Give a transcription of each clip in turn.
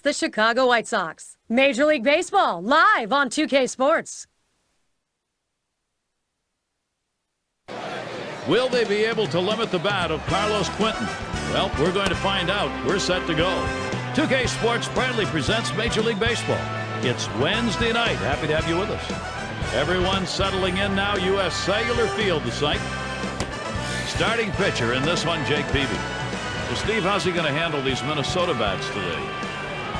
the Chicago White Sox. Major League Baseball, live on 2K Sports. Will they be able to limit the bat of Carlos Quentin? Well, we're going to find out. We're set to go. 2K Sports proudly presents Major League Baseball. It's Wednesday night. Happy to have you with us. Everyone settling in now. U.S. Cellular Field, the site. Starting pitcher in this one, Jake Peavy. Well, Steve, how's he going to handle these Minnesota bats today?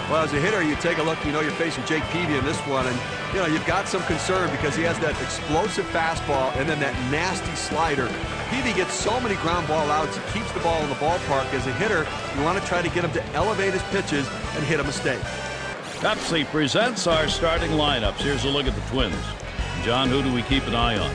Well, as a hitter, you take a look, you're facing Jake Peavy in this one, and, you've got some concern because he has that explosive fastball and then that nasty slider. Peavy gets so many ground ball outs, he keeps the ball in the ballpark. As a hitter, you want to try to get him to elevate his pitches and hit a mistake. Pepsi presents our starting lineups. Here's a look at the Twins. John, who do we keep an eye on?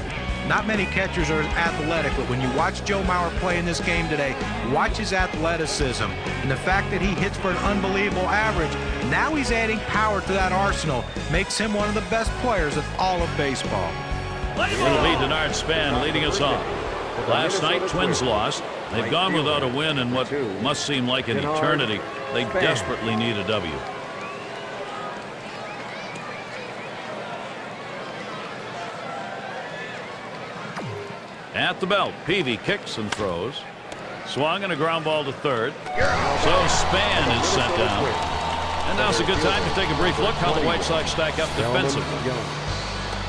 Not many catchers are athletic, but when you watch Joe Mauer play in this game today, watch his athleticism and the fact that he hits for an unbelievable average. Now he's adding power to that arsenal, makes him one of the best players of all of baseball. It'll be Denard Span leading us off. Last night, Twins lost. They've gone without a win in what must seem like an eternity. They desperately need a W. At the belt, Peavy kicks and throws. Swung and a ground ball to third. So Span is sent down. And now's a good time to take a brief look how the White Sox stack up defensively.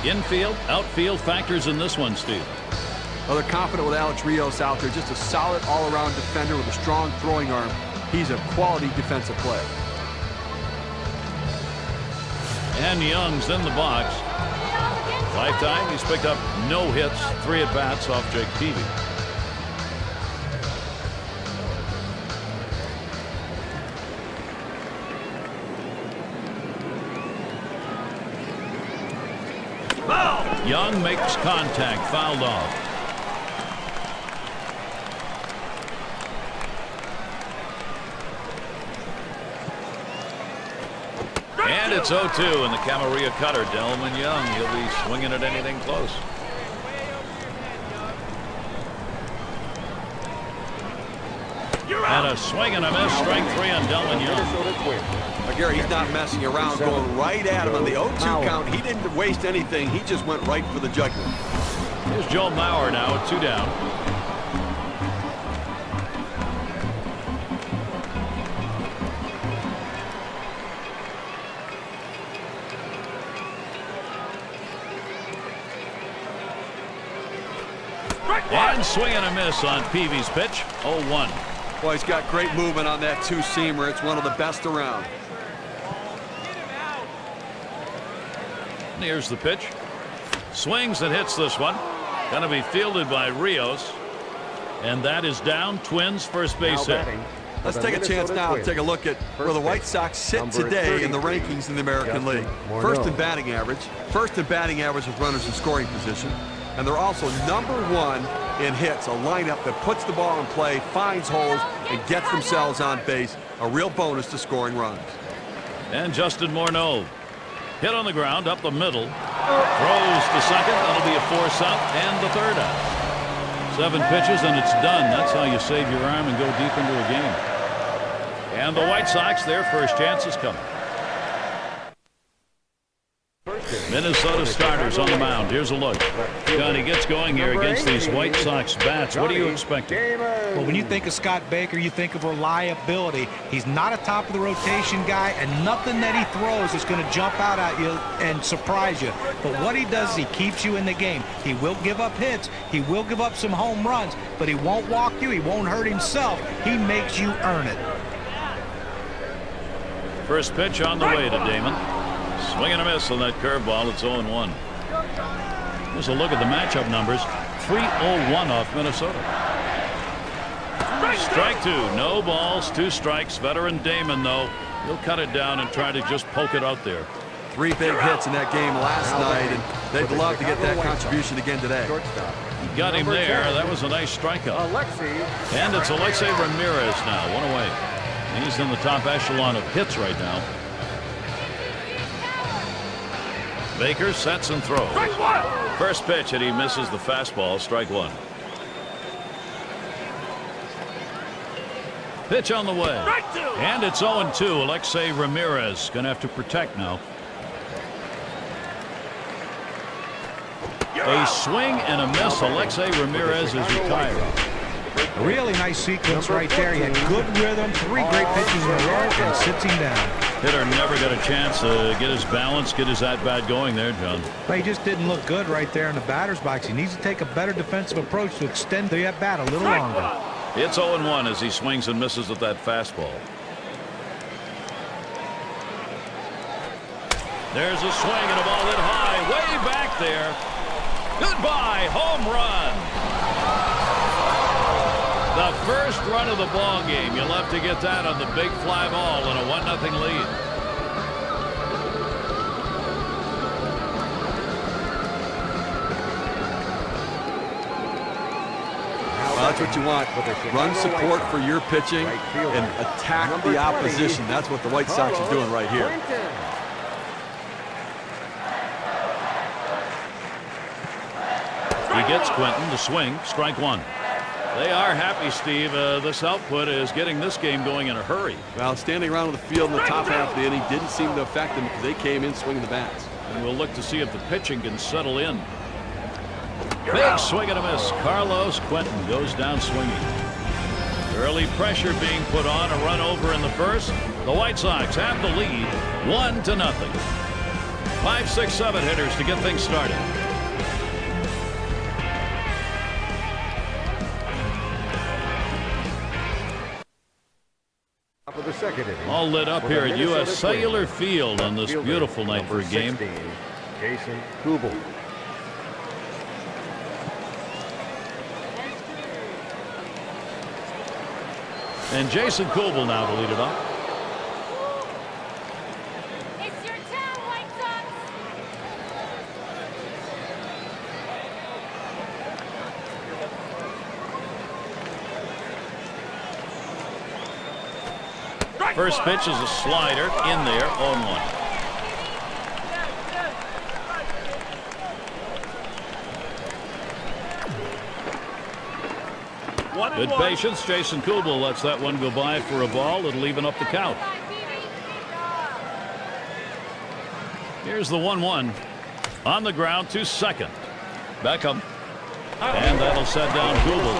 Infield, outfield factors in this one, Steve. Well, they're confident with Alex Rios out there. Just a solid all-around defender with a strong throwing arm. He's a quality defensive player. And Young's in the box. Lifetime, he's picked up no hits, 3 at-bats off Jake Peavy. Young makes contact, fouled off. And it's 0-2 in the Camarilla cutter. Delman Young, he'll be swinging at anything close. And a swing and a miss. Strike 3 on Delman Young. Gary, he's not messing around, going right at him on the 0-2 count. He didn't waste anything. He just went right for the jugular. Here's Joe Mauer now at 2 down. And swing and a miss on Peavy's pitch. 0-1. Boy, he's got great movement on that two-seamer. It's one of the best around. Here's the pitch. Swings and hits this one. Going to be fielded by Rios. And that is down. Twins first base hit. Let's take a chance now to take a look at where the White Sox sit today in the rankings in the American League. First in batting average. First in batting average with runners in scoring position. And they're also #1 in hits, a lineup that puts the ball in play, finds holes, and gets themselves on base. A real bonus to scoring runs. And Justin Morneau. Hit on the ground, up the middle. Throws to second. That'll be a force out and the third out. 7 pitches and it's done. That's how you save your arm and go deep into a game. And the White Sox, their first chance is coming. Minnesota starters on the mound. Here's a look. Johnny gets going here against these White Sox bats. What are you expecting? Well, when you think of Scott Baker, you think of reliability. He's not a top of the rotation guy, and nothing that he throws is going to jump out at you and surprise you. But what he does is he keeps you in the game. He will give up hits. He will give up some home runs, but he won't walk you. He won't hurt himself. He makes you earn it. First pitch on the way to Damon. Swing and a miss on that curveball. It's 0-1. Here's a look at the matchup numbers. 3-0-1 off Minnesota. Strike 2. No balls, 2 strikes. Veteran Damon, though, he'll cut it down and try to just poke it out there. 3 big hits in that game last night, and they'd love to get that contribution again today. Got him there. That was a nice strikeout. And it's Alexei Ramirez now. 1 away. He's in the top echelon of hits right now. Baker sets and throws. First pitch, and he misses the fastball. Strike 1. Pitch on the way. And it's 0-2. Alexei Ramirez going to have to protect now. A swing and a miss. Alexei Ramirez is retired. A really nice sequence right there. He had good rhythm, 3 great pitches in a row, and sits him down. Hitter never got a chance to get his balance, get his at-bat going there, John. But he just didn't look good right there in the batter's box. He needs to take a better defensive approach to extend the at-bat a little longer. It's 0-1 as he swings and misses at that fastball. There's a swing and a ball hit high, way back there. Goodbye, home run. The first run of the ball game. You'll have to get that on the big fly ball in a 1-0 lead. Well, that's what you want. Run support for your pitching and attack the opposition. That's what the White Sox are doing right here. He gets Quinton to swing. Strike 1. They are happy, Steve. This output is getting this game going in a hurry. Well, standing around on the field in the top half of the inning didn't seem to affect them because they came in swinging the bats. And we'll look to see if the pitching can settle in. Big swing and a miss. Carlos Quinton goes down swinging. Early pressure being put on. A run over in the first. The White Sox have the lead 1-0. 5, 6, 7 hitters to get things started. For the second inning, all lit up here at U.S. Cellular Field on this beautiful night for a game. 16, Jason Kubel. And Jason Kubel now to lead it off. It's your turn, White Sox. First pitch is a slider in there, 0-1. Good patience. Jason Kubel lets that one go by for a ball. It'll even up the count. Here's the 1-1 on the ground to second. Beckham. And that'll set down Kubel.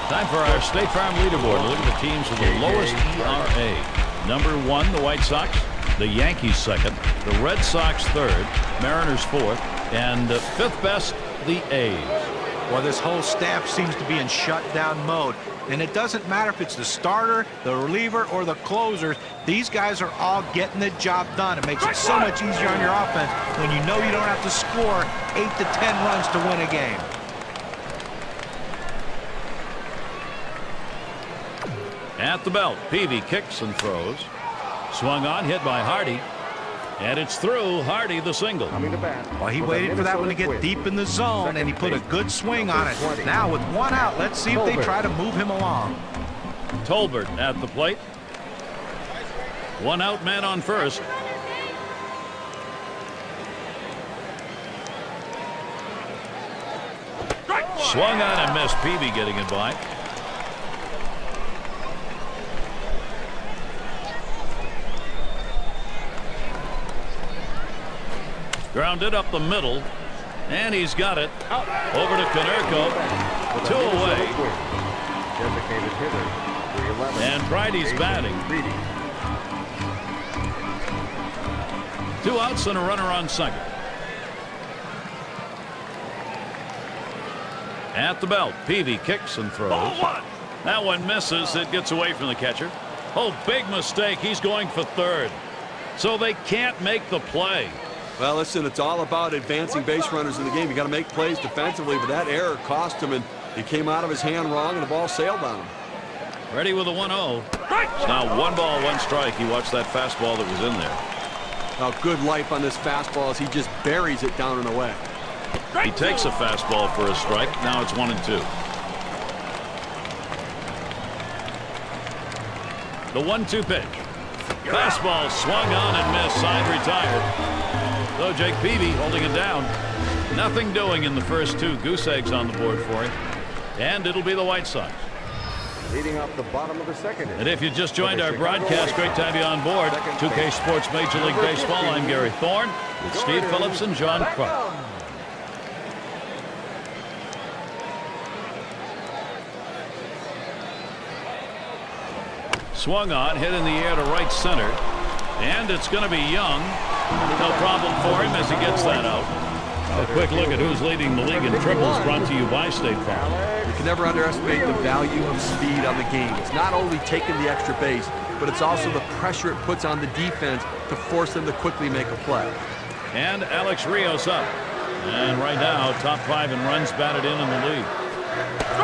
Time for our State Farm leaderboard. Look at the teams with the lowest ERA. Number 1, the White Sox. The Yankees second. The Red Sox third. Mariners fourth. And fifth best, the A's. Well, this whole staff seems to be in shutdown mode. And it doesn't matter if it's the starter, the reliever, or the closers. These guys are all getting the job done. It makes it so much easier on your offense when you know you don't have to score 8 to 10 runs to win a game. At the belt, Peavy kicks and throws. Swung on, hit by Hardy. And it's through. Hardy the single. Well, he waited for that one to get deep in the zone, and he put a good swing on it. Now, with 1 out, let's see if they try to move him along. Tolbert at the plate. 1 out, man on first. Swung on and missed. Peavy getting it by. Grounded up the middle, and he's got it. Over to Konerko. 2 away. And Bridie's batting. 2 outs and a runner on second. At the belt, Peavy kicks and throws. That one misses. It gets away from the catcher. Oh, big mistake. He's going for third. So they can't make the play. Well, listen, it's all about advancing base runners in the game. You got to make plays defensively, but that error cost him, and he came out of his hand wrong, and the ball sailed on him. Ready with a 1-0. It's now 1 ball, 1 strike. He watched that fastball that was in there. Now, good life on this fastball as he just buries it down and away. He takes a fastball for a strike. Now it's 1-2. The 1-2 pitch. Fastball swung on and missed. Side retired. So Jake Peavy holding it down. Nothing doing in the first 2. Goose eggs on the board for him. And it'll be the White Sox. Leading off the bottom of the second inning. And if you just joined our broadcast, great to have you on board. 2K Sports Major League Baseball. I'm Gary Thorne with Steve Phillips and John Crump. Swung on, hit in the air to right center. And it's going to be Young. No problem for him as he gets that out. A quick look at who's leading the league in triples, brought to you by State Farm. You can never underestimate the value of speed on the game. It's not only taking the extra base, but it's also the pressure it puts on the defense to force them to quickly make a play. And Alex Rios up. And right now, top 5 in runs batted in the league.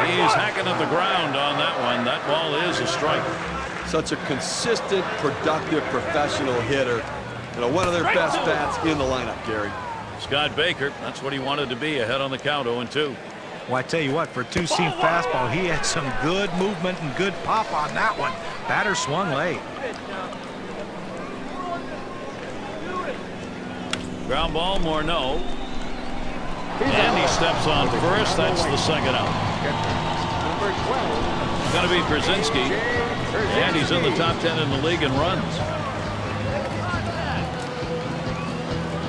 He's hacking at the ground on that one. That ball is a strike. Such a consistent, productive, professional hitter. You know, one of their best bats in the lineup, Gary. Scott Baker, that's what he wanted to be, ahead on the count, 0-2. Well, I tell you what, for a two-seam fastball, he had some good movement and good pop on that one. Batter swung late. Ground ball, Morneau. And he steps on first. That's the second out. Going to be Brzezinski. And he's in the top 10 in the league in runs.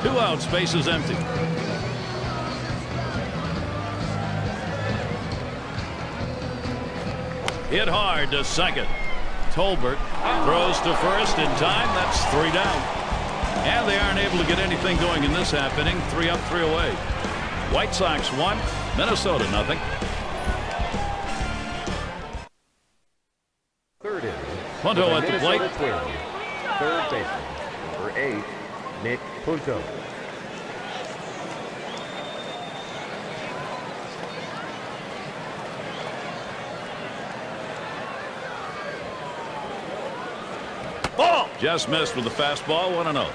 2 outs, base is empty. Hit hard to second. Tolbert throws to first in time. That's 3 down. And they aren't able to get anything going in this half inning. 3 up, 3 away. White Sox 1, Minnesota 0. Third inning. Punto at the plate. Third baseman, number 8, Nick Punto. Ball! Just missed with the fastball, 1-0.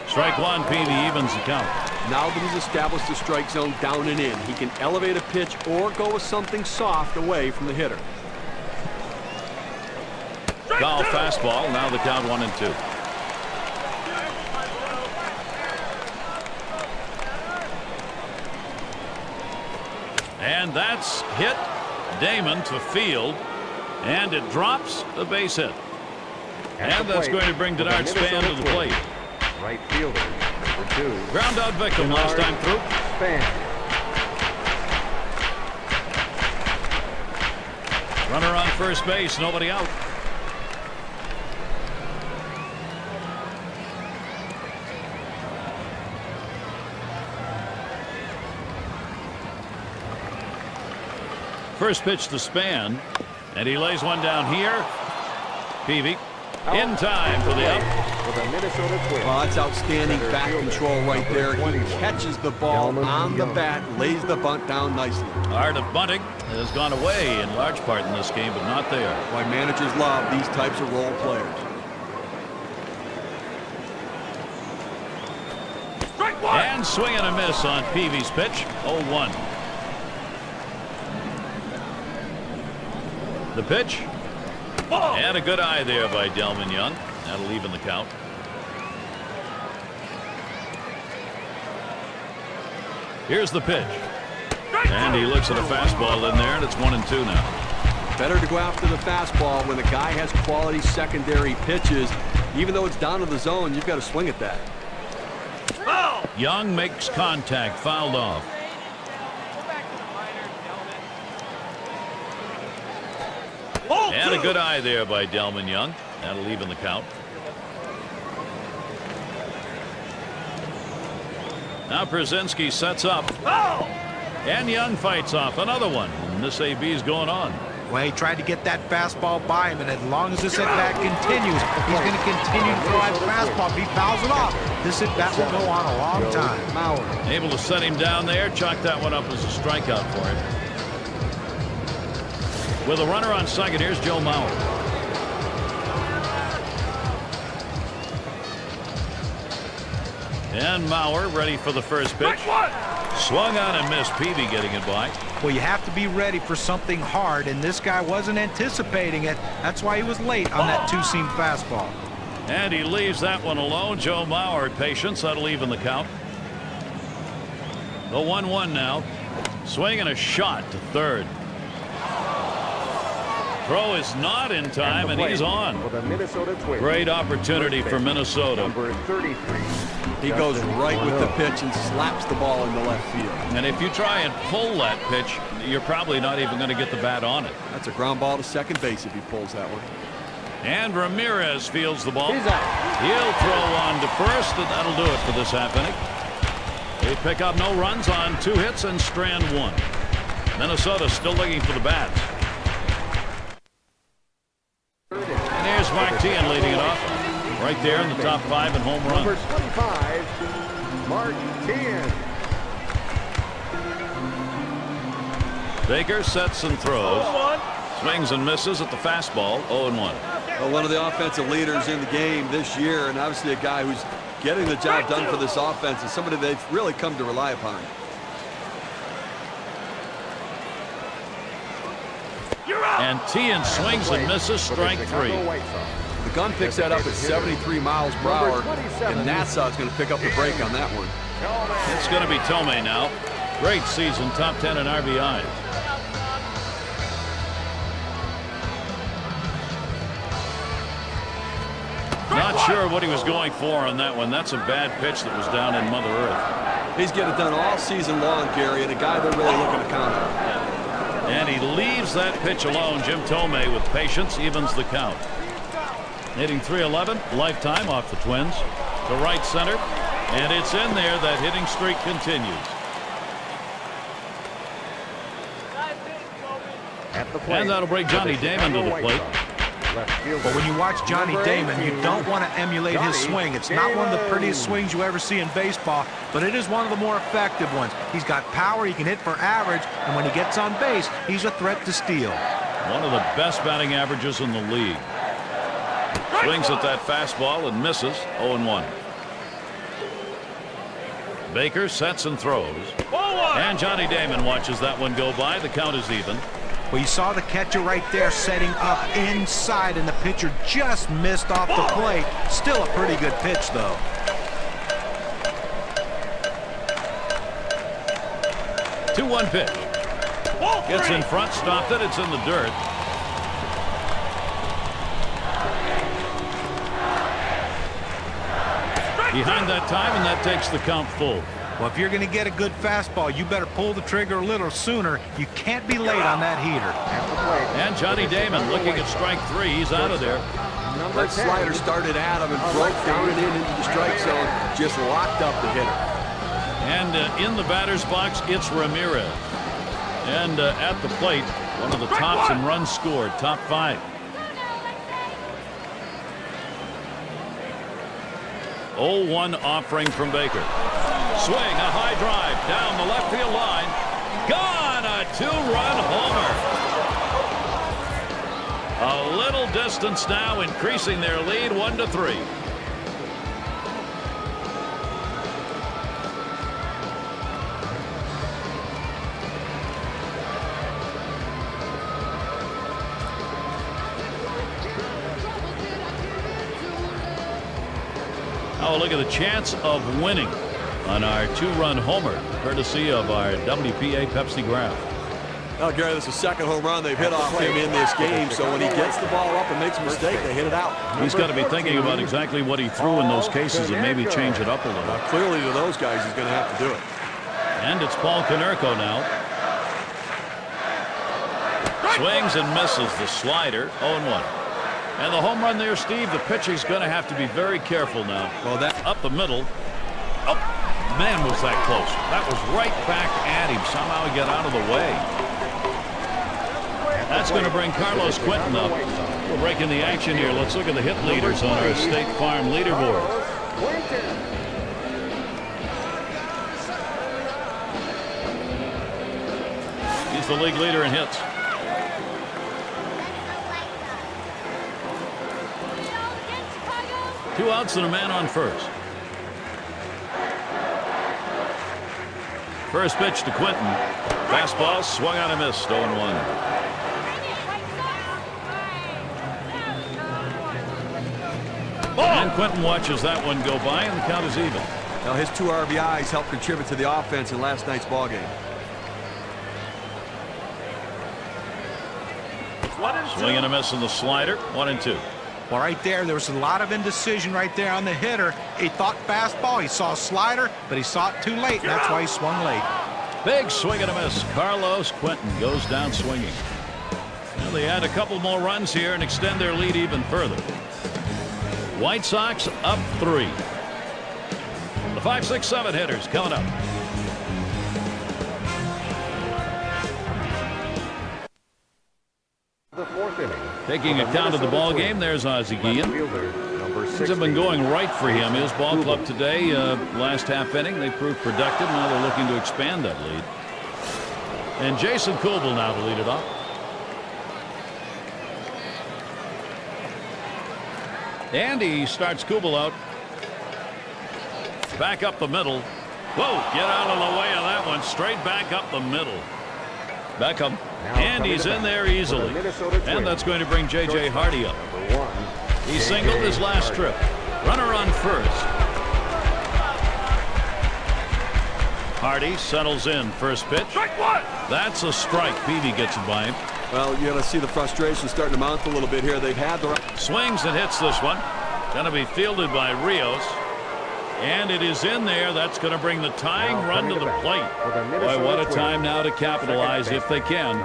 Strike one, Peavy evens the count. Now that he's established the strike zone down and in, he can elevate a pitch or go with something soft away from the hitter. Foul fastball, now the count 1-2. And that's hit. Damon to field, and it drops a base hit. And that's going to bring Denard Span to the plate. Right fielder, number 2. Ground out victim last time through. Span. Runner on first base, nobody out. First pitch to Span, and he lays one down here. Peavy in time for the up. For the Minnesota Twins. Well, that's outstanding bat control right there. He catches the ball on the bat, lays the bunt down nicely. Art of bunting has gone away in large part in this game, but not there. Why managers love these types of role players. And swing and a miss on Peavy's pitch. 0-1. The pitch. And a good eye there by Delman Young. That'll even the count. Here's the pitch. And he looks at a fastball in there, and it's 1-2 now. Better to go after the fastball when a guy has quality secondary pitches. Even though it's down to the zone, you've got to swing at that. Young makes contact, fouled off. And a good eye there by Delman Young. That'll even the count. Now Brzezinski sets up. And Young fights off another one. And this AB's going on. Well, he tried to get that fastball by him, and as long as this at-bat continues, he's going to continue to throw that fastball. If he fouls it off, this at-bat will go on a long time. Able to set him down there. Chalk that one up as a strikeout for him. With a runner on second, here's Joe Mauer. And Mauer ready for the first pitch. Swung on and missed. Peavy getting it by. Well, you have to be ready for something hard, and this guy wasn't anticipating it. That's why he was late on that two-seam fastball. And he leaves that one alone. Joe Mauer, patience. That'll even the count. The 1-1 now. Swing and a shot to third. Throw is not in time, and he's on. For the Minnesota Twins. Great opportunity for Minnesota. Number 33. He goes right with the pitch and slaps the ball into left field. And if you try and pull that pitch, you're probably not even going to get the bat on it. That's a ground ball to second base if he pulls that one. And Ramirez fields the ball. He's out. He'll throw on to first, and that'll do it for this half inning. They pick up no runs on 2 hits and strand 1. Minnesota still looking for the bats. And here's Mark Tian leading it off. Right there in the top 5 in home Number runs. 25, Mark Tian. Baker sets and throws. Swings and misses at the fastball. 0-1. Well, one of the offensive leaders in the game this year, and obviously a guy who's getting the job done for this offense, and somebody they've really come to rely upon. And Tian swings and misses, strike 3. The gun picks that up at 73 miles per hour, and Nassau's going to pick up the break on that one. It's going to be Tomei now. Great season, top 10 in RBI. Not sure what he was going for on that one. That's a bad pitch that was down in Mother Earth. He's getting it done all season long, Gary, and a guy they're really looking to count on. And he leaves that pitch alone. Jim Tomei with patience evens the count. Hitting .311 lifetime off the Twins to right center, and it's in there. That hitting streak continues. At the plate. And that'll bring Johnny Damon to the plate. But when you watch Johnny Damon, you don't want to emulate his swing. It's not one of the prettiest swings you ever see in baseball, but it is one of the more effective ones. He's got power, he can hit for average, and when he gets on base, he's a threat to steal. One of the best batting averages in the league. Swings at that fastball and misses. 0-1. Baker sets and throws. And Johnny Damon watches that one go by. The count is even. Well, you saw the catcher right there setting up inside, and the pitcher just missed off the plate. Still a pretty good pitch, though. Two-one pitch. Gets in front, stopped it. It's in the dirt. Behind that time, and that takes the count full. Well, if you're going to get a good fastball, you better pull the trigger a little sooner. You can't be late on that heater. And Johnny Damon looking at strike 3. He's out of there. That slider started at him and broke down and into the strike zone, just locked up the hitter. And in the batter's box, it's Ramirez. And at the plate, one of the tops in runs scored, top 5. 0-1 offering from Baker. Swing, a high drive down the left field line. Gone, a 2-run homer. A little distance now, increasing their lead 1-3. Oh, look at the chance of winning on our 2-run homer, courtesy of our WPA Pepsi graph. Well, Gary, this is the second home run they've hit off him in this game, so when he gets the ball up and makes a mistake, they hit it out. He's got to be thinking about exactly what he threw in those cases and maybe change it up a little. Clearly to those guys, he's going to have to do it. And it's Paul Konerko now. Swings and misses the slider. 0-1. And the home run there, Steve, the pitcher's going to have to be very careful now. Well, that Up the middle. Oh, man, was that close. That was right back at him. Somehow he got out of the way. That's going to bring Carlos Quentin up. We're breaking the action here. Let's look at the hit leaders on our State Farm leaderboard. He's the league leader in hits. 2 outs and a man on first. First pitch to Quentin. Fastball swung on and missed. 0-1. And Quentin watches that one go by, and the count is even. Now, his 2 RBIs helped contribute to the offense in last night's ballgame. Swing and a miss on the slider. 1-2. Well, right there was a lot of indecision right there on the hitter. He thought fastball. He saw a slider, but he saw it too late. And that's why he swung late. Big swing and a miss. Carlos Quentin goes down swinging. Well, they add a couple more runs here and extend their lead even further. White Sox up 3. The 5, 6, 7 hitters coming up. The 4th inning. Taking account of the ball game, there's Ozzie Guillen. Things have been going right for him. His ball club today, last half inning, they proved productive. Now they're looking to expand that lead. And Jason Kubel now to lead it off. And he starts Kubel out. Back up the middle. Whoa, get out of the way of that one. Straight back up the middle. Back up. And he's in there easily. And that's going to bring J.J. Hardy up. He singled his last trip. Runner on first. Hardy settles in. First pitch. That's a strike. Peavy gets it by him. Well, you're going to see the frustration starting to mount a little bit here. They've had the... Swings and hits this one. Going to be fielded by Rios. And it is in there. That's going to bring the tying run to the plate. Boy, what a time now to capitalize if they can.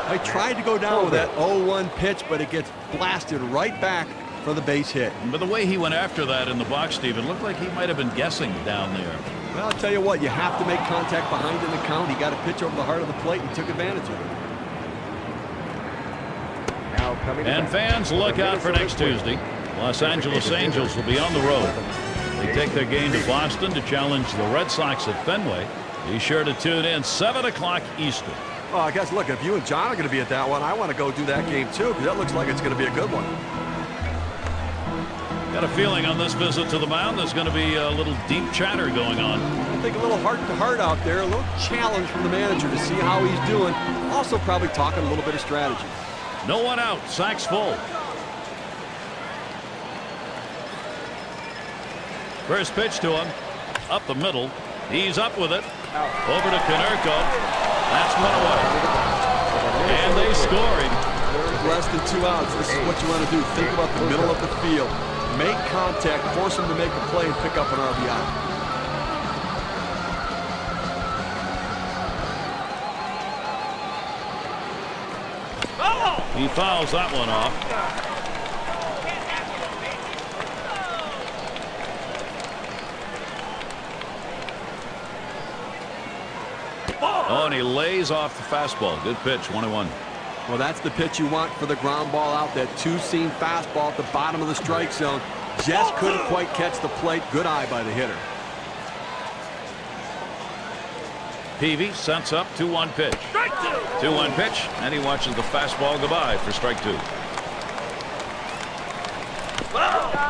They tried to go down with that 0-1 pitch, but it gets blasted right back for the base hit. But the way he went after that in the box, Steve, it looked like he might have been guessing down there. Well, I'll tell you what, you have to make contact behind in the count. He got a pitch over the heart of the plate and took advantage of it. And fans, look out for next Tuesday. Los Angeles Angels will be on the road. They take their game to Boston to challenge the Red Sox at Fenway. Be sure to tune in 7 o'clock Eastern. Oh, I guess, look, if you and John are going to be at that one, I want to go do that game too, because that looks like it's going to be a good one. Got a feeling on this visit to the mound there's going to be a little deep chatter going on. I think a little heart-to-heart out there, a little challenge from the manager to see how he's doing. Also probably talking a little bit of strategy. No one out. Sacks full. First pitch to him. Up the middle. He's up with it. Over to Konerko. That's one away. And they score him. Less than 2 outs. This is what you want to do. Think about the middle of the field. Make contact. Force him to make a play and pick up an RBI. He fouls that one off. Oh, and he lays off the fastball. Good pitch, 1-1. Well, that's the pitch you want for the ground ball out. That two-seam fastball at the bottom of the strike zone. Just couldn't quite catch the plate. Good eye by the hitter. Peavy sets up 2-1 pitch. 2-1 pitch, and he watches the fastball go by for strike 2.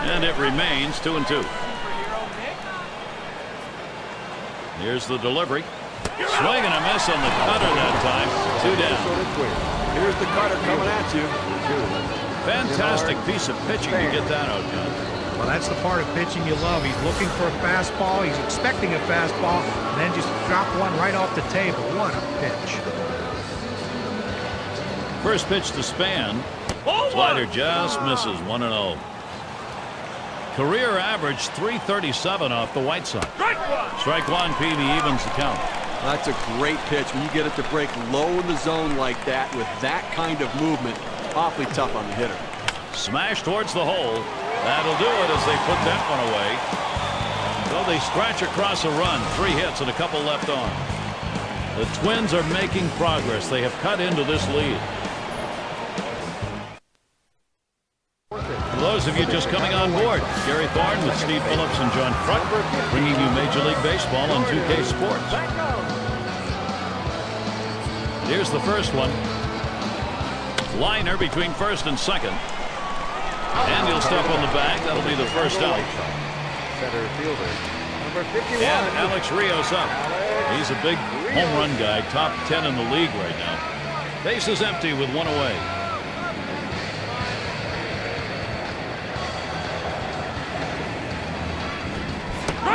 And it remains 2-2. Here's the delivery. Swing and a miss on the cutter that time. 2 down. Here's the cutter coming at you. Fantastic piece of pitching to get that out, John. Well, that's the part of pitching you love. He's looking for a fastball. He's expecting a fastball, and then just drop one right off the table. What a pitch. First pitch to Span. Slider just misses. 1-0. Career average 337 off the White Sox. Strike 1. Peavy evens the count. That's a great pitch. When you get it to break low in the zone like that with that kind of movement, awfully tough on the hitter. Smash towards the hole. That'll do it as they put that one away. So they scratch across a run. 3 hits and a couple left on. The Twins are making progress. They have cut into this lead. For those of you just coming on board, Gary Thorne with Steve Phillips and John Kruk bringing you Major League Baseball on 2K Sports. Here's the first one. Liner between first and second. And he'll step on the bag. That'll be the first out. Center fielder, number 51. And Alex Rios up. He's a big home run guy, top 10 in the league right now. Base is empty with 1 away.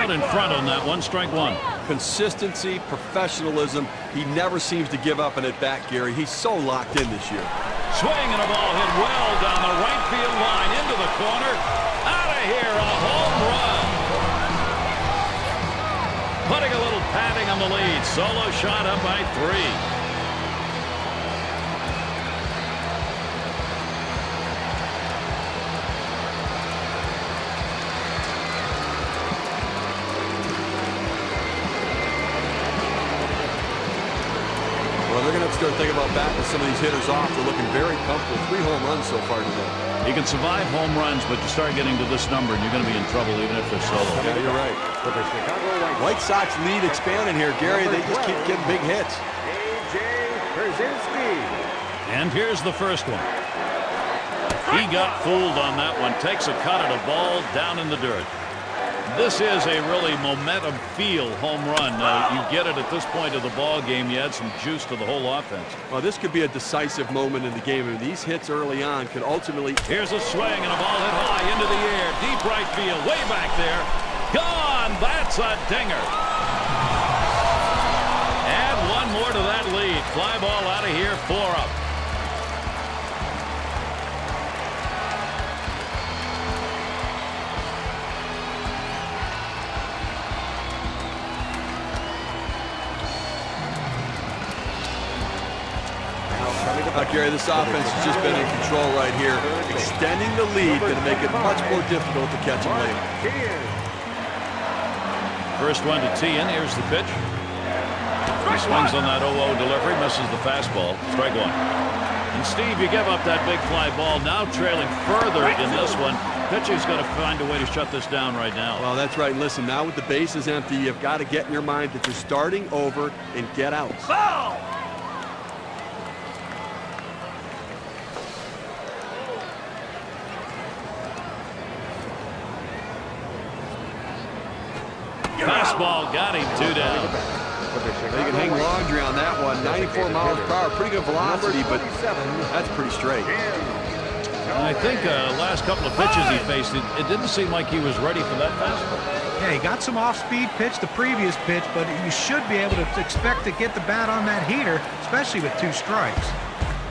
out in front on that one. Strike one. Consistency, professionalism. He never seems to give up an at-bat, Gary. He's so locked in this year. Swing and a ball hit well down the right field line into the corner. Out of here, a home run. Putting a little padding on the lead. Solo shot up by 3. They're going to have to start thinking about backing some of these hitters off. They're looking very comfortable. 3 home runs so far today. You can survive home runs, but you start getting to this number, and you're going to be in trouble even if they're solo. Yeah, you're right. White Sox lead expanding here, Gary. They just keep getting big hits. And here's the first one. He got fooled on that one. Takes a cut at a ball down in the dirt. This is a really momentum feel home run. You get it at this point of the ball game. You add some juice to the whole offense. Well, this could be a decisive moment in the game. I mean, these hits early on could ultimately... Here's a swing and a ball hit high into the air. Deep right field. Way back there. Gone. That's a dinger. Add one more to that lead. Fly ball out of here. 4 up. Gary, this offense has just been in control right here. Extending the lead, going to make it much more difficult to catch them later. First one to tee in. Here's the pitch. He swings on that 0-0 delivery, misses the fastball. Strike one. And Steve, you give up that big fly ball. Now trailing further in this one. Pitcher's got to find a way to shut this down right now. Well, that's right. Listen, now with the bases empty, you've got to get in your mind that you're starting over and get outs. Foul! Fastball got him 2 down. You can hang laundry on that one. 94 miles per hour, pretty good velocity, but that's pretty straight. I think last couple of pitches he faced, it didn't seem like he was ready for that fastball. Yeah, he got some off-speed pitch the previous pitch, but you should be able to expect to get the bat on that heater, especially with 2 strikes.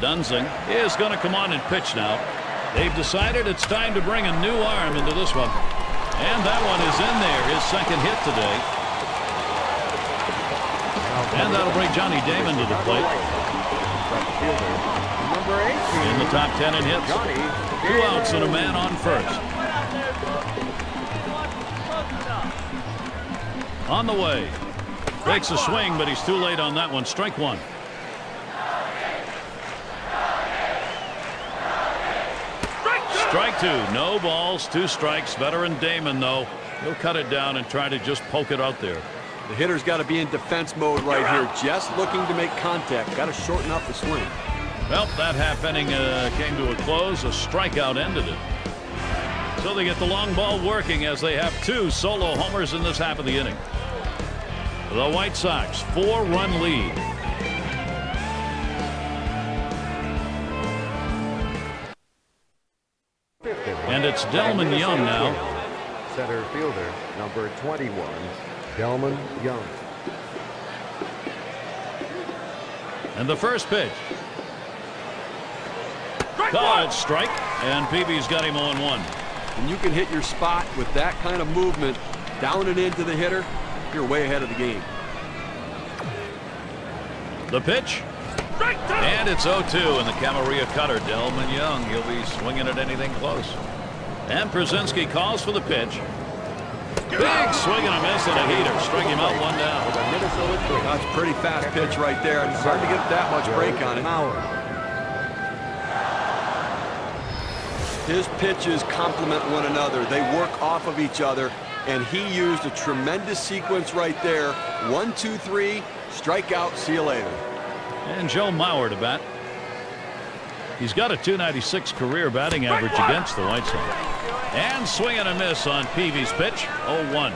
Dunsing is going to come on and pitch now. They've decided it's time to bring a new arm into this one. And that one is in there, his second hit today. And that'll bring Johnny Damon to the plate. In the top 10 in hits. 2 outs and a man on first. On the way. Takes a swing, but he's too late on that one. Strike one. Strike 2. No balls, 2 strikes. Veteran Damon, though, he'll cut it down and try to just poke it out there. The hitter's got to be in defense mode right here, just looking to make contact. Got to shorten up the swing. Well, that half inning came to a close. A strikeout ended it. So they get the long ball working as they have 2 solo homers in this half of the inning. The White Sox 4-run lead. And it's Delman Young now. Center fielder, number 21, Delman Young. And the first pitch. Called strike, and Peavy's got him 0-1. And you can hit your spot with that kind of movement, down and into the hitter, you're way ahead of the game. The pitch. And it's 0-2 in the Camarilla cutter. Delman Young, he'll be swinging at anything close. And Przinsky calls for the pitch. Big swing and a miss and a heater. Strike him out, 1 down. That's a pretty fast pitch right there. It's hard to get that much break on it. His pitches complement one another. They work off of each other, and he used a tremendous sequence right there. 1, 2, 3, strikeout, see you later. And Joe Mauer to bat. He's got a .296 career batting average against the White Sox. And swing and a miss on Peavy's pitch. 0-1.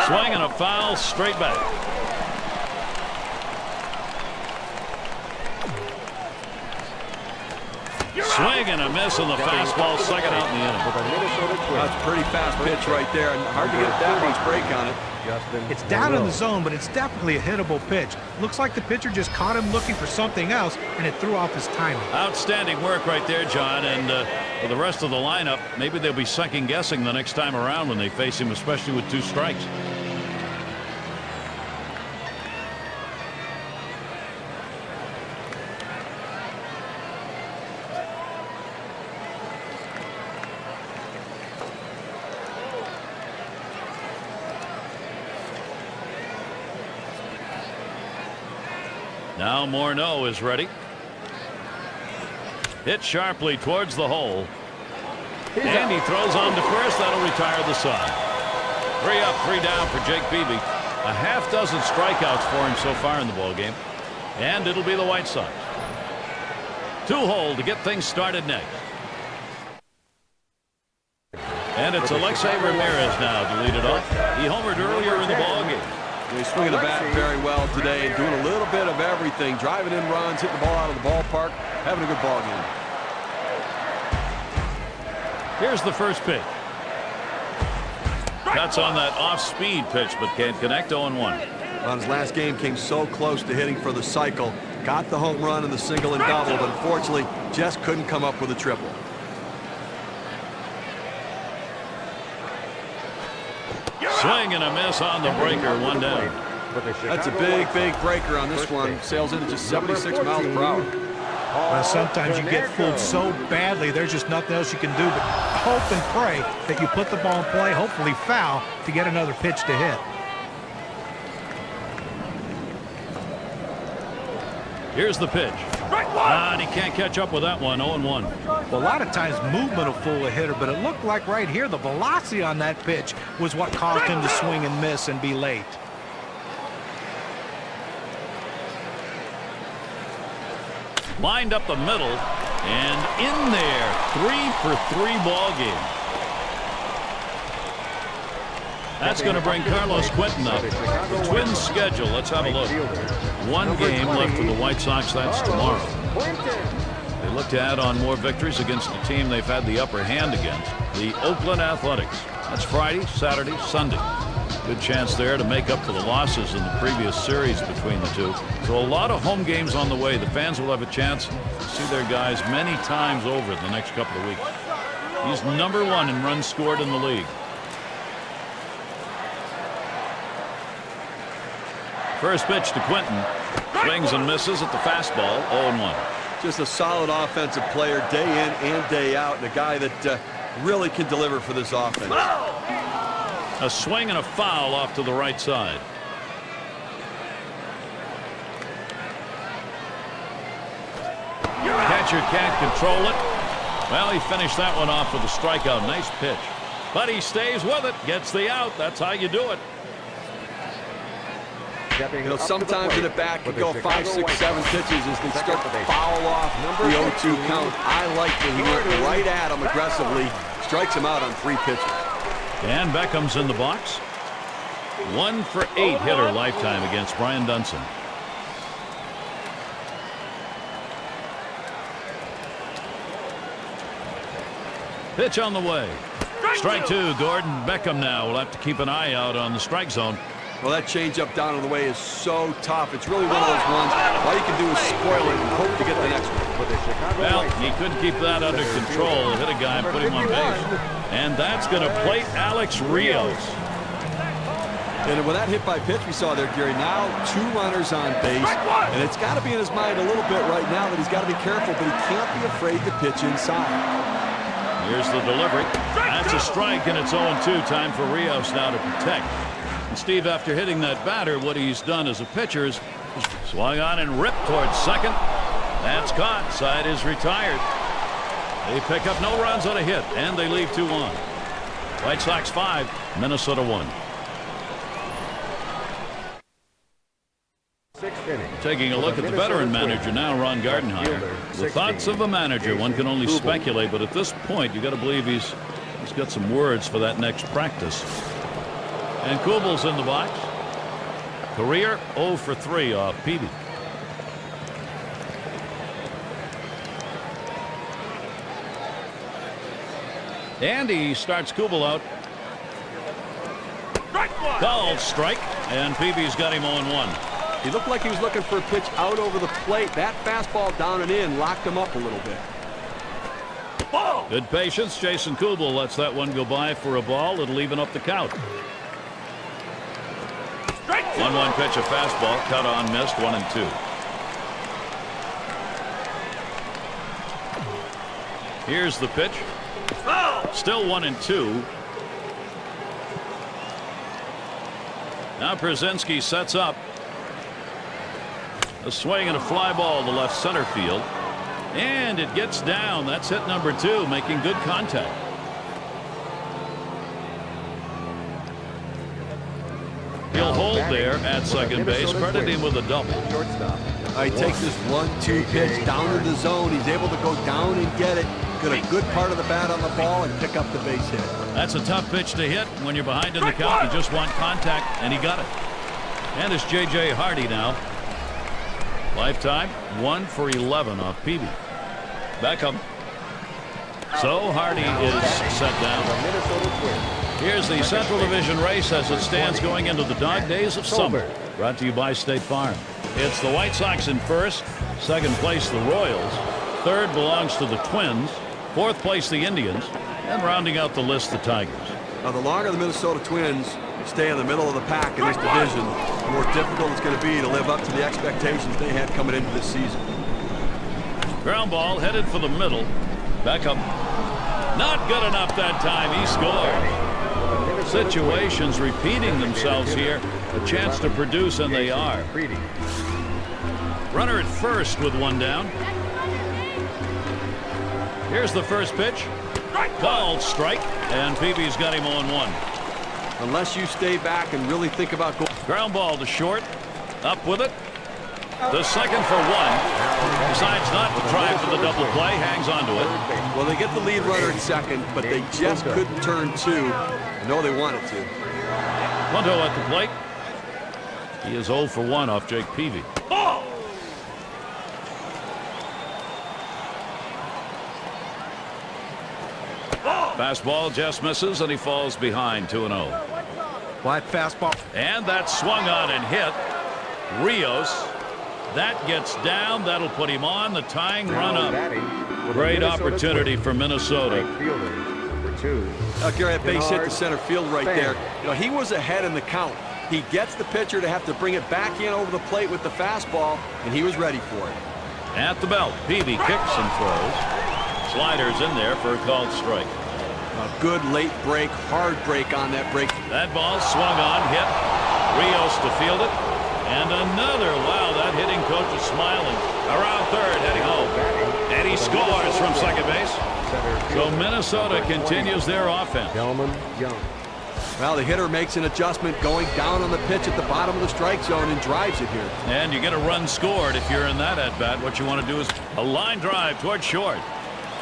Swing and a foul straight back. Swing and a miss on the fastball, second out in the inning. That's a pretty fast pitch right there, and hard to get that much break on it. It's down in the zone, but it's definitely a hittable pitch. Looks like the pitcher just caught him looking for something else, and it threw off his timing. Outstanding work right there, John. And for the rest of the lineup, maybe they'll be second-guessing the next time around when they face him, especially with 2 strikes. Now Morneau is ready. Hit sharply towards the hole. And he throws on to first. That'll retire the side. 3 up, 3 down for Jake Beebe. A half-dozen strikeouts for him so far in the ballgame. And it'll be the White Sox. 2-hole to get things started next. And it's Alexei Ramirez now to lead it off. He homered earlier in the ballgame. He's swinging the bat very well today and doing a little bit of everything. Driving in runs, hitting the ball out of the ballpark, having a good ball game. Here's the first pitch. That's on that off-speed pitch, but can't connect. 0-1. On his last game, came so close to hitting for the cycle. Got the home run and the single and double, but unfortunately just couldn't come up with a triple. Swing and a miss on the breaker, 1 down. That's a big breaker on this one. Sails in at just 76 miles per hour. Well, sometimes you get fooled so badly, there's just nothing else you can do but hope and pray that you put the ball in play, hopefully foul, to get another pitch to hit. Here's the pitch. And he can't catch up with that one. 0-1. Well, a lot of times movement will fool a hitter, but it looked like right here the velocity on that pitch was what caused him to swing and miss and be late. Lined up the middle and in there. 3 for 3 ball game. That's going to bring Carlos Quentin up. The Twins schedule, let's have a look. 1 game left for the White Sox. That's tomorrow. They look to add on more victories against a team they've had the upper hand against, the Oakland Athletics. That's Friday, Saturday, Sunday. Good chance there to make up for the losses in the previous series between the two. So a lot of home games on the way. The fans will have a chance to see their guys many times over the next couple of weeks. He's #1 in runs scored in the league. First pitch to Quentin. Swings and misses at the fastball. 0-1. Just a solid offensive player day in and day out, and a guy that really can deliver for this offense. A swing and a foul off to the right side. Catcher can't control it. Well, he finished that one off with a strikeout. Nice pitch. But he stays with it. Gets the out. That's how you do it. You know, sometimes in the bat can go 5, 6, 7 pitches as they start to foul off the 0-2 count. I like that he went right at him aggressively. Strikes him out on 3 pitches. And Beckham's in the box. 1 for 8 hitter lifetime against Brian Dunson. Pitch on the way. Strike 2. Gordon Beckham now will have to keep an eye out on the strike zone. Well, that changeup down on the way is so tough. It's really one of those ones. All you can do is spoil it and hope to get the next one. Well, he couldn't keep that under control. Hit a guy and put him on base. And that's going to plate Alex Rios. And with that hit by pitch we saw there, Gary, now 2 runners on base. And it's got to be in his mind a little bit right now that he's got to be careful, but he can't be afraid to pitch inside. Here's the delivery. That's a strike, and it's 0-2. Time for Rios now to protect. And Steve, after hitting that batter, what he's done as a pitcher is swung on and ripped towards second. That's caught. Side is retired. They pick up no runs on a hit, and they leave 2 on. White Sox 5, Minnesota 1. Taking a look at the veteran manager now, Ron Gardenhire. The thoughts of a manager, one can only speculate, but at this point, you got to believe he's got some words for that next practice. And Kubal's in the box. Career 0 for 3 off Peavy. And he starts Kubel out. Called strike, and Peavy's got him 0-1. He looked like he was looking for a pitch out over the plate. That fastball down and in locked him up a little bit. Good patience. Jason Kubel lets that one go by for a ball. It'll even up the count. 1-1 pitch, a fastball, cut on, missed, 1-2. Here's the pitch. Still 1-2. Now Przinsky sets up. A swing and a fly ball to left center field. And it gets down. That's hit number 2, making good contact. He'll hold there at second base. Credit him with a double. He takes this 1-2 pitch down to the zone. He's able to go down and get it. Get a good part of the bat on the ball and pick up the base hit. That's a tough pitch to hit when you're behind in the count. You just want contact, and he got it. And it's J.J. Hardy now. Lifetime 1 for 11 off Peavy. Beckham. So Hardy is set down. Here's the Central Division race as it stands going into the dog days of summer. Brought to you by State Farm. It's the White Sox in first. Second place, the Royals. Third belongs to the Twins. Fourth place, the Indians. And rounding out the list, the Tigers. Now, the longer the Minnesota Twins stay in the middle of the pack in this division, the more difficult it's going to be to live up to the expectations they had coming into this season. Ground ball headed for the middle. Beckham. Not good enough that time. He scored. Situations repeating themselves here. A chance to produce, and they are. Runner at first with one down. Here's the first pitch. Called strike, and Peavy's got him 0-1. Unless you stay back and really think about going. Ground ball to short. Up with it. The second for 1. Decides not to try for the double play. Hangs on to it. Well, they get the lead runner at second, but they just couldn't turn 2. I know they wanted to. Punto at the plate. He is 0 for 1 off Jake Peavy. Fastball just misses, and he falls behind 2-0. Wide fastball. And that swung on and hit. Rios. That gets down. That'll put him on the tying run up. Great opportunity for Minnesota. Gary, that base hit to center field right there. You know, he was ahead in the count. He gets the pitcher to have to bring it back in over the plate with the fastball, and he was ready for it. At the belt, Peavy kicks and throws. Sliders in there for a called strike. A good late break, hard break on that break. That ball swung on, hit. Rios to field it. And another. Wow, that hitting coach is smiling. Around third, heading home. And he scores from second base. So Minnesota continues their offense. Well, the hitter makes an adjustment going down on the pitch at the bottom of the strike zone and drives it here. And you get a run scored if you're in that at-bat. What you want to do is a line drive toward short.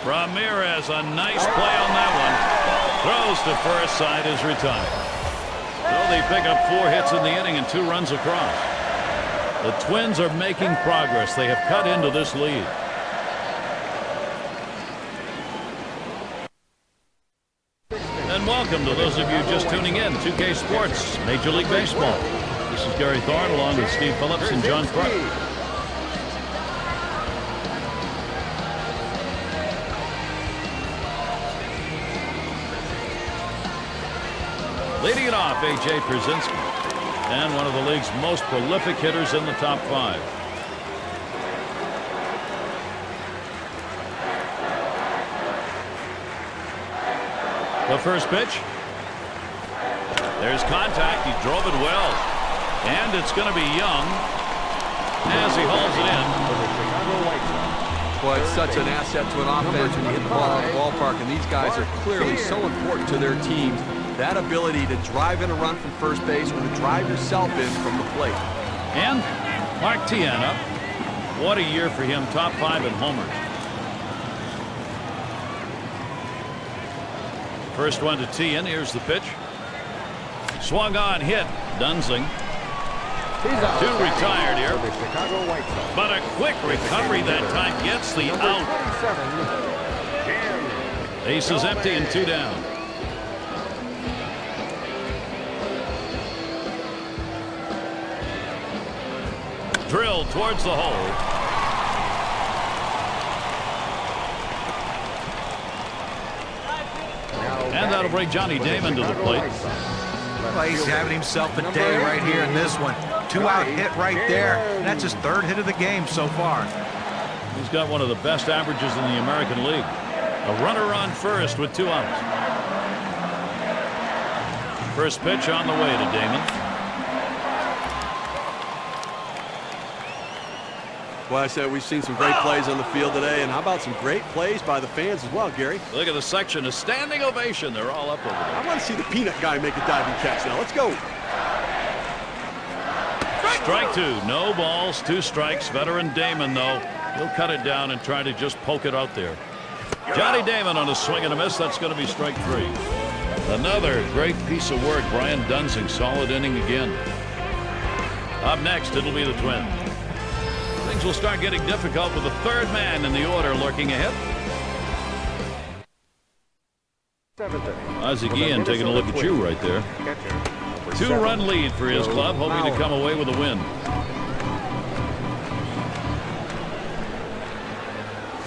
Ramirez, a nice play on that one. Throws to first, side is retired. So they pick up 4 hits in the inning and 2 runs across. The Twins are making progress. They have cut into this lead. And welcome to those of you just tuning in. 2K Sports, Major League Baseball. This is Gary Thorne along with Steve Phillips and John Crook. Leading it off, A.J. Przinsky, and one of the league's most prolific hitters in the top 5. The first pitch. There's contact. He drove it well. And it's going to be Young as he hauls it in. Boy, it's such an asset to an offense when you hit the ball out of the ballpark, and these guys are clearly so important to their teams. That ability to drive in a run from first base or to drive yourself in from the plate. And Mark Tiana, what a year for him, top 5 in homers. First one to Tian. Here's the pitch. Swung on, hit. Dunsing. 2 retired here. But a quick recovery that time gets the out. Base is empty and 2 down. Drilled towards the hole. And that'll bring Johnny Damon to the plate. Well, he's having himself a day right here in this one. 2-out hit right there. And that's his 3rd hit of the game so far. He's got one of the best averages in the American League. A runner on first with 2 outs. First pitch on the way to Damon. Well, I said we've seen some great plays on the field today, and how about some great plays by the fans as well, Gary? Look at the section, a standing ovation. They're all up over there. I want to see the peanut guy make a diving catch now. Let's go. Strike 2. No balls, 2 strikes. Veteran Damon, though, he'll cut it down and try to just poke it out there. Johnny Damon on a swing and a miss. That's going to be strike 3. Another great piece of work. Brian Dunsing, solid inning again. Up next, it'll be the Twins. Things will start getting difficult with the 3rd man in the order lurking ahead. Ozzie Guillen taking a look at you right there. 2-run lead for his club, hoping to come away with a win.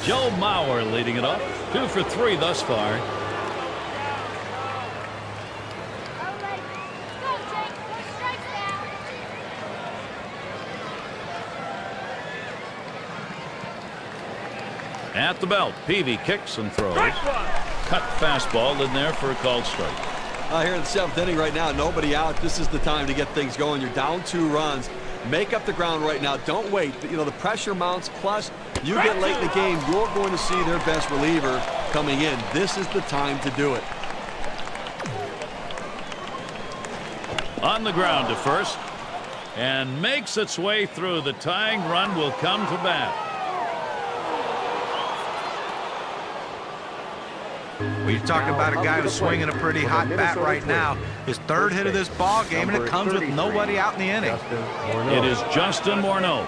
Joe Mauer leading it off. 2 for 3 thus far. At the belt, Peavy kicks and throws. Cut fastball in there for a called strike. Here in the 7th inning right now, nobody out. This is the time to get things going. You're down 2 runs. Make up the ground right now. Don't wait. You know, the pressure mounts. Plus, you get late in the game, you're going to see their best reliever coming in. This is the time to do it. On the ground to first. And makes its way through. The tying run will come to bat. We're talking about a guy who's swinging a pretty hot bat right now. His 3rd hit of this ball game, and it comes with nobody out in the inning. It is Justin Morneau.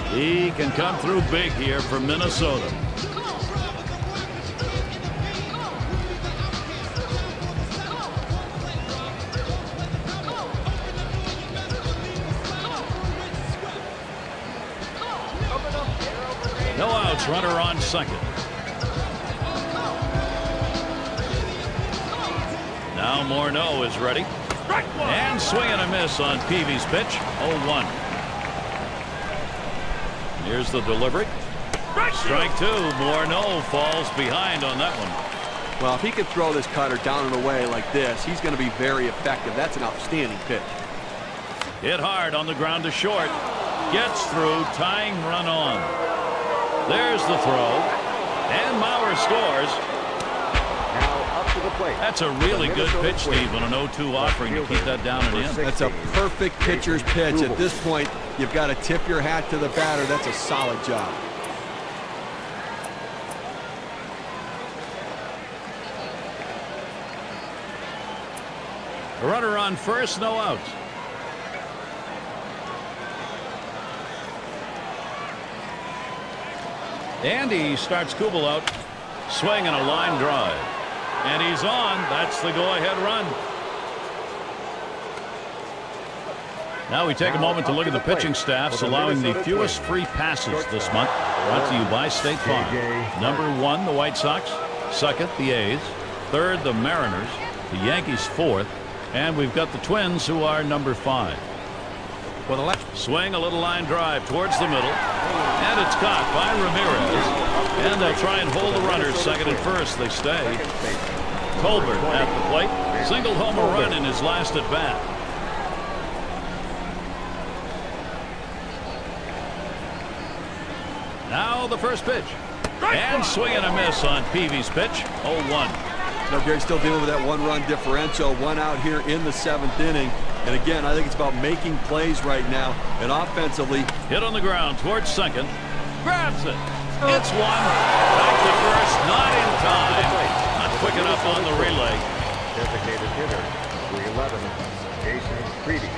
He can come through big here for Minnesota. No outs, runner on second. Now Morneau is ready. And swing and a miss on Peavy's pitch. 0-1. Here's the delivery. Strike 2. Morneau falls behind on that one. Well, if he can throw this cutter down and away like this, he's going to be very effective. That's an outstanding pitch. Hit hard on the ground to short. Gets through. Tying run on. There's the throw. And Mauer scores. That's a really good pitch, Steve, on an 0-2 offering to keep that down and in. That's a perfect pitcher's pitch. At this point, you've got to tip your hat to the batter. That's a solid job. A runner on first, no outs. And he starts Kubel out. Swing and a line drive. And he's on. That's the go-ahead run. Now we take a moment to look at the pitching staffs allowing the fewest free passes this month. Brought to you by State Farm. Number 1, the White Sox. 2nd, the A's. 3rd, the Mariners. The Yankees 4th. And we've got the Twins, who are number 5. Well, the left swing, a little line drive towards the middle. And it's caught by Ramirez. And they'll try and hold the runners second and first. They stay. Tolbert at the plate. Single home run in his last at bat. Now the first pitch. And swing and a miss on Peavy's pitch. 0-1. Now Gary's still dealing with that 1-run differential. 1 out here in the 7th inning. And again, I think it's about making plays right now. And offensively. Hit on the ground towards second. Grabs it. It's 1. Back to first. Not in time. Not quick enough on the relay. Designated hitter, 311, Jason Creedy.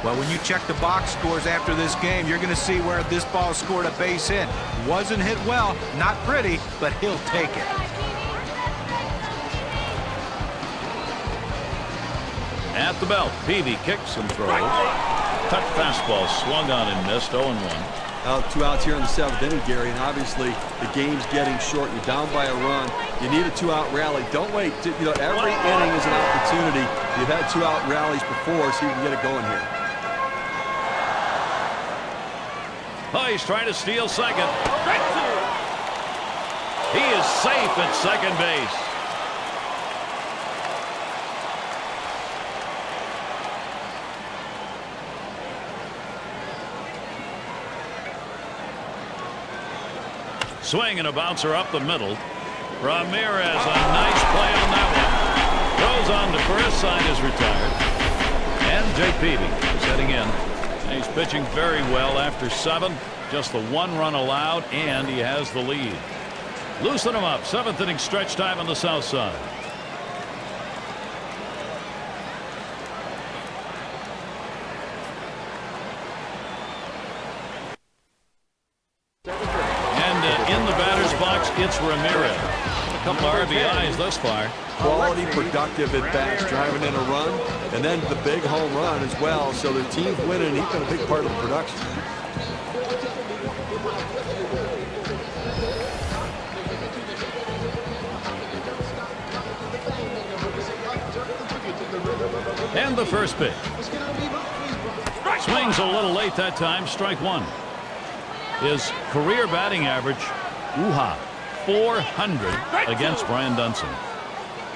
Well, when you check the box scores after this game, you're going to see where this ball scored a base hit. Wasn't hit well, not pretty, but he'll take it. At the belt, Peavy kicks and throws. Cut fastball swung on and missed. 0-1. 2 outs here in the 7th inning, Gary, and obviously the game's getting short. You're down by a run. You need a 2-out rally. Don't wait. Every inning is an opportunity. You've had 2-out rallies before, so you can get it going here. Oh, he's trying to steal second. He is safe at second base. Swing and a bouncer up the middle. Ramirez, a nice play on that one. Throws on to first, side is retired. And Jake Peavy is heading in. And he's pitching very well after 7. Just the 1 run allowed, and he has the lead. Loosen him up. 7th inning stretch time on the south side. In the batter's box, it's Ramirez. A couple of RBIs thus far. Quality, productive at bats, driving in a run, and then the big home run as well. So the team's winning, and he's been a big part of the production. And the first pitch. Swings a little late that time. Strike 1. His career batting average, 400 against Brian Dunson.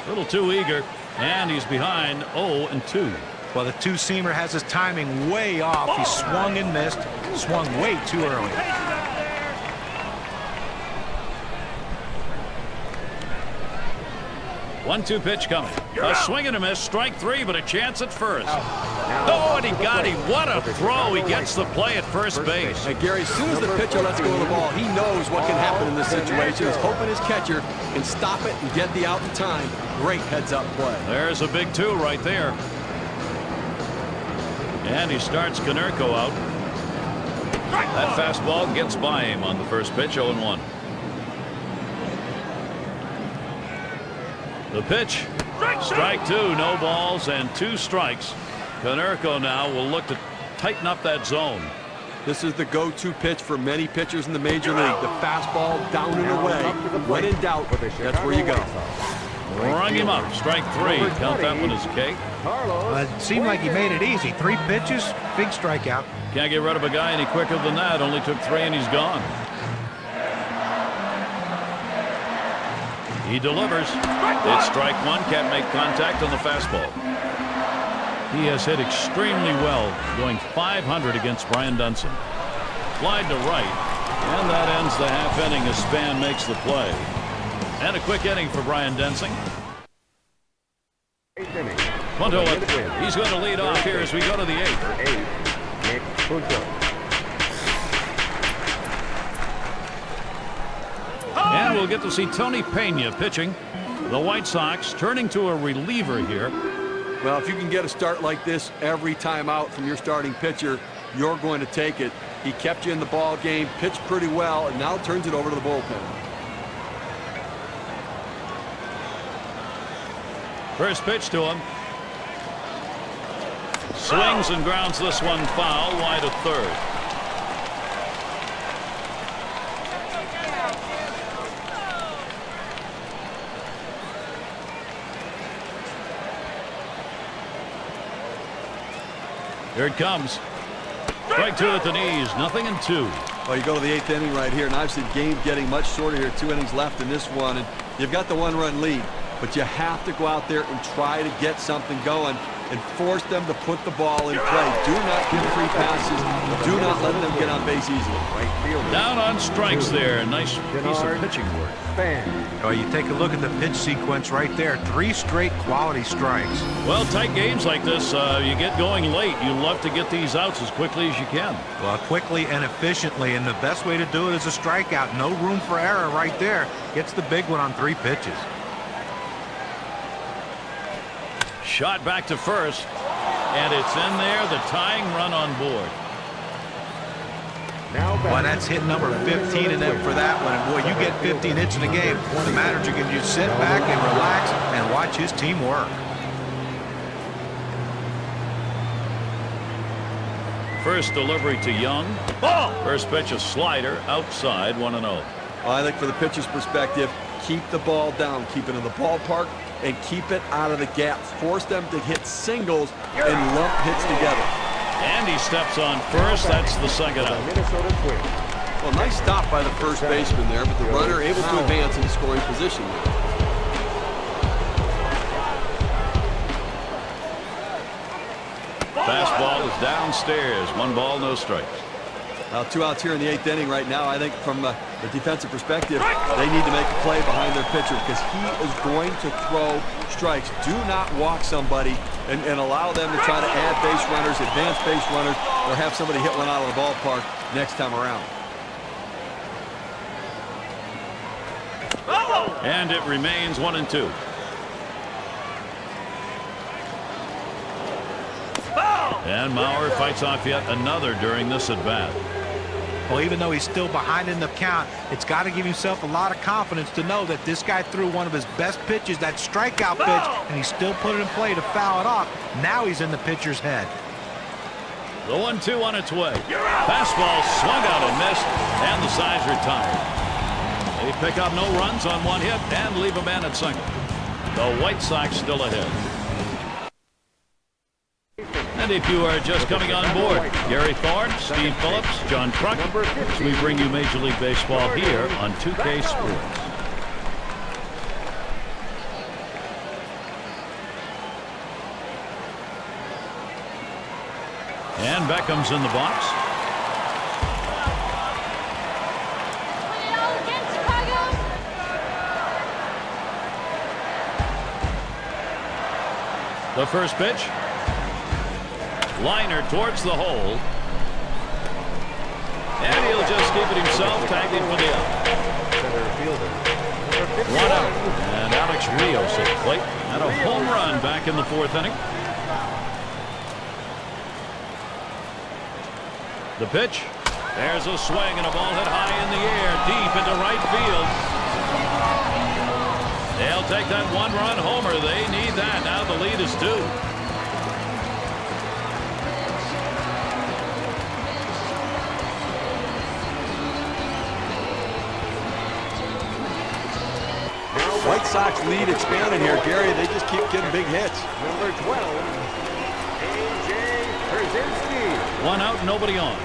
A little too eager, and he's behind 0-2. Well, the two-seamer has his timing way off. He swung and missed, swung way too early. 1-2 pitch coming. A swing and a miss. Strike 3, but a chance at first. Oh, and he got him. What a throw. He gets the play at first base. And Gary, as soon as the pitcher lets go of the ball, he knows what can happen in this situation. He's hoping his catcher can stop it and get the out in time. Great heads-up play. There's a big 2 right there. And he starts Konerko out. That fastball gets by him on the first pitch. 0-1. The pitch. Strike 2. No balls and 2 strikes. Konerko now will look to tighten up that zone. This is the go-to pitch for many pitchers in the major league. The fastball down and away. When in doubt, that's where you go. Rung him up. Strike 3. Count that one as a cake. It seemed like he made it easy. 3 pitches, big strikeout. Can't get rid of a guy any quicker than that. Only took 3 and he's gone. He delivers. It's strike 1. Can't make contact on the fastball. He has hit extremely well, going 500 against Brian Dunson. Slide to right, and that ends the half inning as Span makes the play. And a quick inning for Brian Dunson. 8th inning. Punto, he's going to lead off here as we go to the 8th. Nick Punto. And we'll get to see Tony Pena pitching. The White Sox turning to a reliever here. Well, if you can get a start like this every time out from your starting pitcher, you're going to take it. He kept you in the ball game, pitched pretty well, and now turns it over to the bullpen. First pitch to him. Swings and grounds this one foul, wide of third. Here it comes. Strike 2 at the knees. 0-2. Well, you go to the 8th inning right here, and obviously the game getting much shorter here. 2 innings left in this one, and you've got the 1-run lead. But you have to go out there and try to get something going and force them to put the ball in play. Do not give free passes. Do not let them get on base easily. Down on strikes there. Nice piece of pitching work. Oh, you take a look at the pitch sequence right there. 3 straight quality strikes. Well, tight games like this, you get going late. You love to get these outs as quickly as you can. Well, quickly and efficiently, and the best way to do it is a strikeout. No room for error right there. Gets the big one on 3 pitches. Shot back to first. And it's in there, the tying run on board. Well, that's hit number 15 in them for that one. And boy, you get 15 hits in a game, the manager can just sit back and relax and watch his team work. First delivery to Young. Ball! First pitch, a slider, outside, 1-0. Well, I think for the pitcher's perspective, keep the ball down, keep it in the ballpark, and keep it out of the gaps. Force them to hit singles and lump hits together. And he steps on first. That's the second out. Well, nice stop by the first baseman there, but the runner able to advance in the scoring position. Fastball is downstairs. 1 ball, no strikes. 2 outs here in the 8th inning right now. I think from the defensive perspective, they need to make a play behind their pitcher because he is going to throw strikes. Do not walk somebody and allow them to try to add base runners, advance base runners, or have somebody hit one out of the ballpark next time around. And it remains 1-2. And Mauer fights off yet another during this at-bat. Well, even though he's still behind in the count, it's got to give himself a lot of confidence to know that this guy threw one of his best pitches, that strikeout pitch, and he still put it in play to foul it off. Now he's in the pitcher's head. The 1-2 on its way. Fastball swung out and missed, and the side's retired. They pick up no runs on 1 hit and leave a man at second. The White Sox still ahead. And if you are just coming on board, Gary Thorne, Steve Phillips, John Kruk, as we bring you Major League Baseball here on 2K Sports. And Beckham's in the box. The first pitch. Liner towards the hole. And he'll just keep it himself, tagging for the out. 1 out. And Alex Rios at the plate. Had a home run back in the 4th inning. The pitch. There's a swing and a ball hit high in the air, deep into right field. They'll take that 1-run homer. They need that. Now the lead is 2. White Sox lead expanding here, Gary. They just keep getting big hits. Number 12, A.J. Pierzynski. 1 out, nobody on.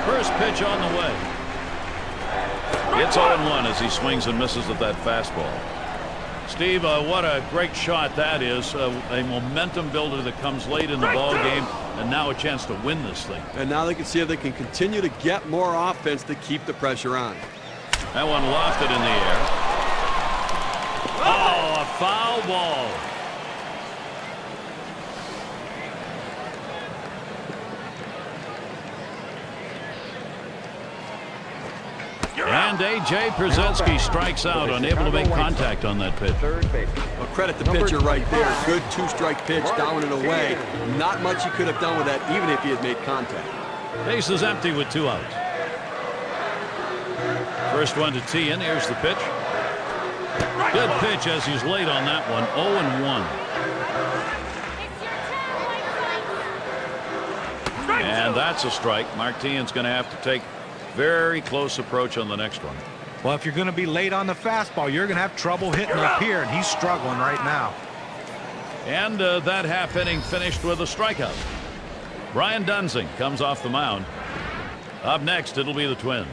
First pitch on the way. It's 0-1 as he swings and misses at that fastball. Steve, what a great shot that is. A momentum builder that comes late in the ball game, and now a chance to win this thing. And now they can see if they can continue to get more offense to keep the pressure on. That one lofted in the air. Oh, a foul ball. And A.J. Pierzynski strikes out, unable to make contact on that pitch. Well, credit the pitcher right there. Good 2-strike pitch down and away. Not much he could have done with that, even if he had made contact. Base is empty with 2 outs. First one to tee in. Here's the pitch. Good pitch as he's late on that one. 0-1. And that's a strike. Martin's going to have to take very close approach on the next one. Well, if you're going to be late on the fastball, you're going to have trouble hitting up here, and he's struggling right now. And that half inning finished with a strikeout. Brian Dunsing comes off the mound. Up next, it'll be the Twins.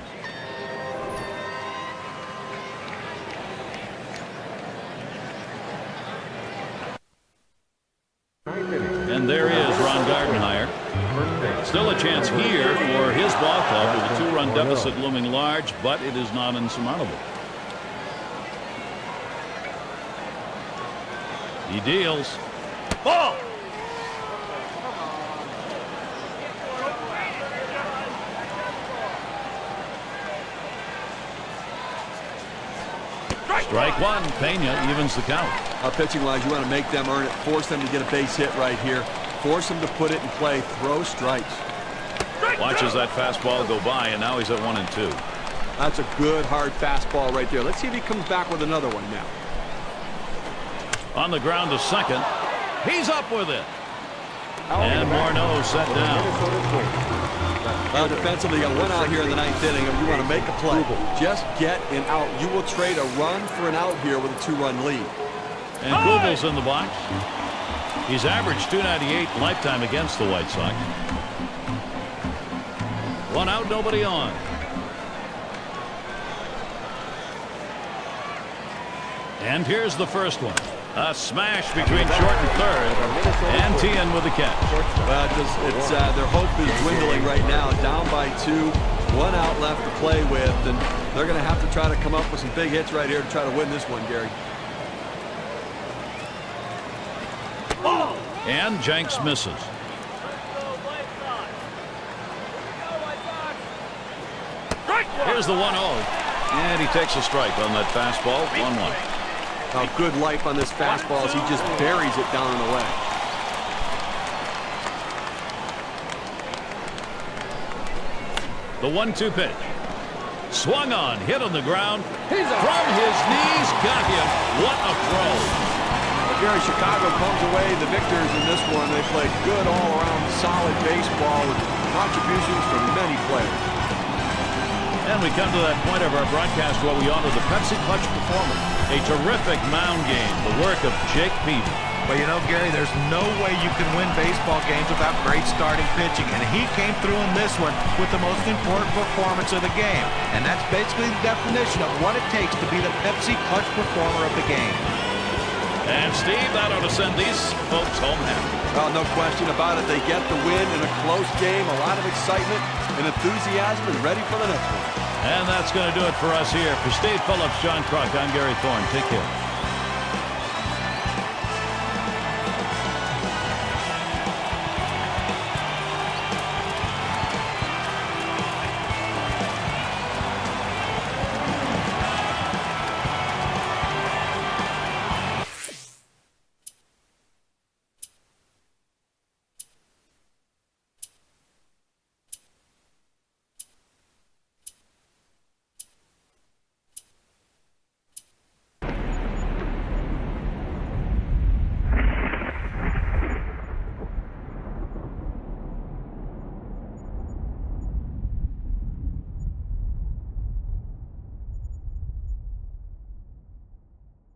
And there is Ron Gardenhire. Still a chance here for his ball club with a 2-run deficit looming large, but it is not insurmountable. He deals. Ball! Strike one. Pena evens the count. Pitching-wise, you want to make them earn it. Force them to get a base hit right here. Force them to put it in play. Throw strikes. Watches that fastball go by, and now he's at 1-2. That's a good, hard fastball right there. Let's see if he comes back with another one now. On the ground to second. He's up with it. And Morneau set down. Well, defensively, you got one out here in the ninth inning, and you want to make a play. Just get an out. You will trade a run for an out here with a 2-run lead. And Kugel's in the box. He's averaged .298 lifetime against the White Sox. One out, nobody on. And here's the first one. A smash between short and third. And Tien with the catch. Well, their hope is dwindling right now. Down by 2. One out left to play with. And they're going to have to try to come up with some big hits right here to try to win this one, Gary. And Jenks misses. Here's the 1-0. And he takes a strike on that fastball. 1-1. Oh, good life on this fastball as he just buries it down and away. The 1-2 pitch. Swung on, hit on the ground. From his knees, got him. What a throw. Well, Gary, Chicago comes away the victors in this one. They play good all-around solid baseball with contributions from many players. And we come to that point of our broadcast where we honor the Pepsi Clutch performer. A terrific mound game, the work of Jake Peavy. Well, you know, Gary, there's no way you can win baseball games without great starting pitching, and he came through in this one with the most important performance of the game. And that's basically the definition of what it takes to be the Pepsi Clutch performer of the game. And Steve, that ought to send these folks home happy. Well, no question about it. They get the win in a close game, a lot of excitement and enthusiasm, and ready for the next one. And that's going to do it for us here. For Steve Phillips, John Kruk, I'm Gary Thorne. Take care.